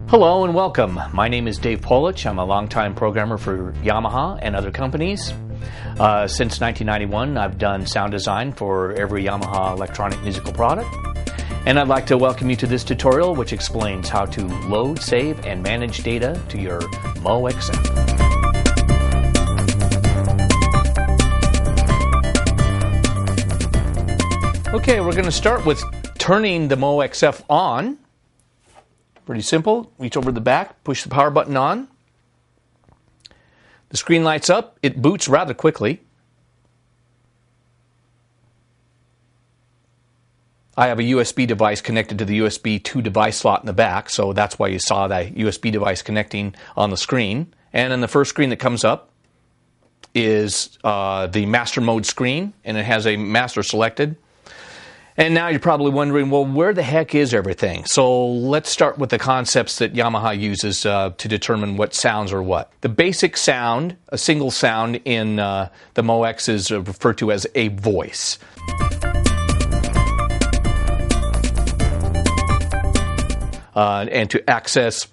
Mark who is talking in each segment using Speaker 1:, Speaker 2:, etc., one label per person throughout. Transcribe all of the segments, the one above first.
Speaker 1: Hello and welcome. My name is Dave Polich. I'm a longtime programmer for Yamaha and other companies. Since 1991, I've done sound design for every Yamaha electronic musical product. And I'd like to welcome you to this tutorial which explains how to load, save, and manage data to your Moxf. Okay, we're going to start with turning the Moxf on. Pretty simple. Reach over the back, push the power button on. The screen lights up. It boots rather quickly. I have a USB device connected to the USB 2 device slot in the back, so that's why you saw that USB device connecting on the screen. And then the first screen that comes up is the master mode screen, and it has a master selected. And now you're probably wondering, well, where the heck is everything? So let's start with the concepts that Yamaha uses to determine what sounds are what. The basic sound, a single sound in the Moxf is referred to as a voice. And to access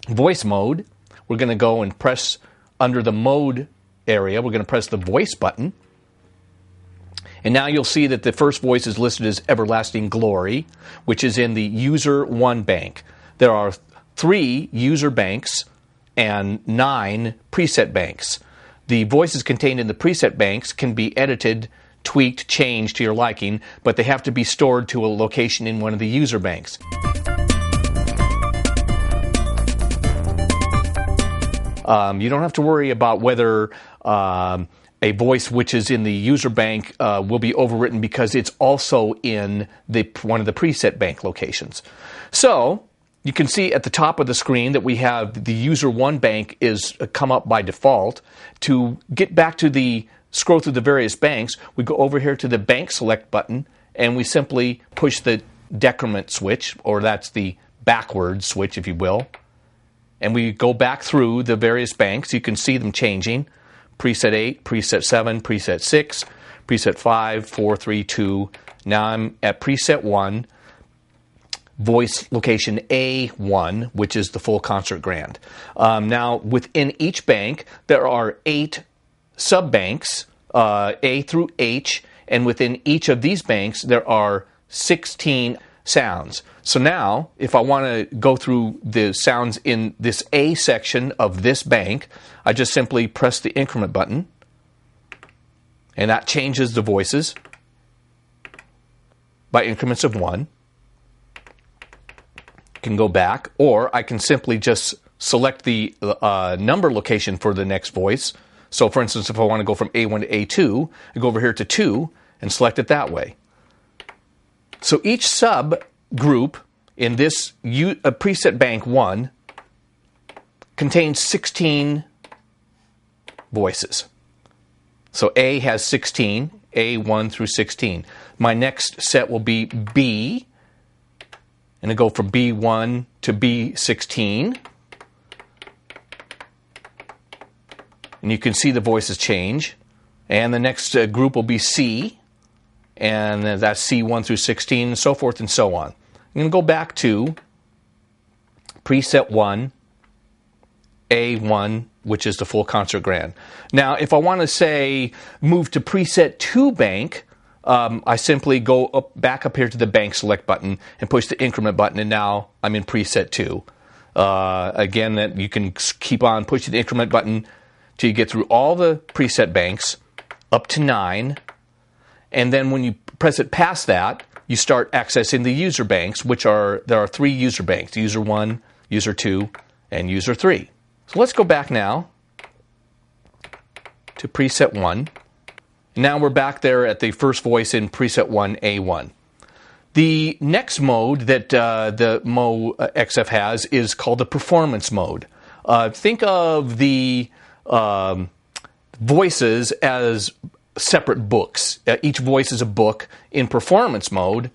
Speaker 1: voice mode, we're going to go and press under the mode area. We're going to press the voice button. And now you'll see that the first voice is listed as Everlasting Glory, which is in the User 1 bank. There are 3 user banks and 9 preset banks. The voices contained in the preset banks can be edited, tweaked, changed to your liking, but they have to be stored to a location in one of the user banks. You don't have to worry about whether a voice which is in the user bank will be overwritten because it's also in one of the preset bank locations. So you can see at the top of the screen that we have the user 1 bank is come up by default. To get back to scroll through the various banks, we go over here to the bank select button and we simply push the decrement switch, or that's the backward switch if you will. And we go back through the various banks. You can see them changing. Preset 8, Preset 7, Preset 6, Preset 5, 4, 3, 2. Now I'm at Preset 1, voice location A1, which is the full concert grand. Now within each bank, there are 8 sub-banks, A through H, and within each of these banks, there are 16 sounds. So now, if I want to go through the sounds in this A section of this bank, I just simply press the increment button, and that changes the voices by increments of 1. Can go back, or I can simply just select the number location for the next voice. So for instance, if I want to go from A1 to A2, I go over here to 2 and select it that way. So each subgroup in this preset bank 1 contains 16 voices. So A has 16, A1 through 16. My next set will be B, and I go from B1 to B16. And you can see the voices change. And the next group will be C, and that's C1 through 16, and so forth and so on. I'm going to go back to preset 1, A1, which is the full concert grand. Now, if I want to say move to preset 2 bank, I simply go back up here to the bank select button and push the increment button, and now I'm in preset 2. Again, that you can keep on pushing the increment button till you get through all the preset banks up to 9. And then when you press it past that, you start accessing the user banks, there are 3 user banks, user 1, user 2, and user 3. So let's go back now to preset 1. Now we're back there at the first voice in preset 1, A1. The next mode that the Moxf has is called the performance mode. Think of the voices as separate books. Each voice is a book. In performance mode,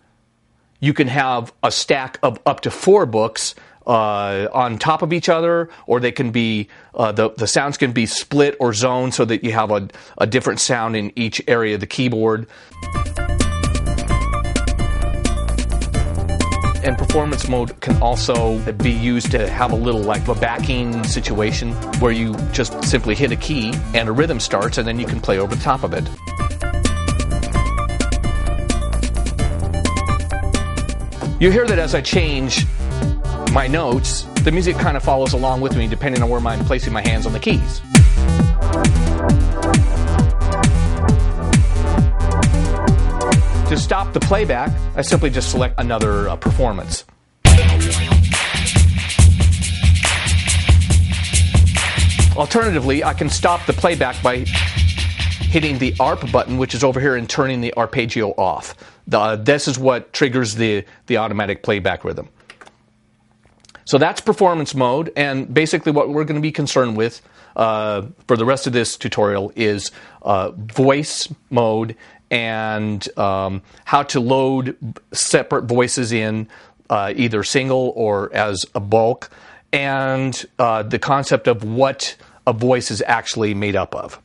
Speaker 1: you can have a stack of up to 4 books on top of each other, or they can be the sounds can be split or zoned so that you have a different sound in each area of the keyboard. And performance mode can also be used to have a little like a backing situation where you just simply hit a key and a rhythm starts, and then you can play over the top of it. You hear that as I change my notes, the music kind of follows along with me depending on where I'm placing my hands on the keys. To stop the playback, I simply just select another performance. Alternatively, I can stop the playback by hitting the ARP button, which is over here, and turning the arpeggio off. This is what triggers the automatic playback rhythm. So that's performance mode, and basically what we're going to be concerned with for the rest of this tutorial is voice mode and how to load separate voices in either single or as a bulk, and the concept of what a voice is actually made up of.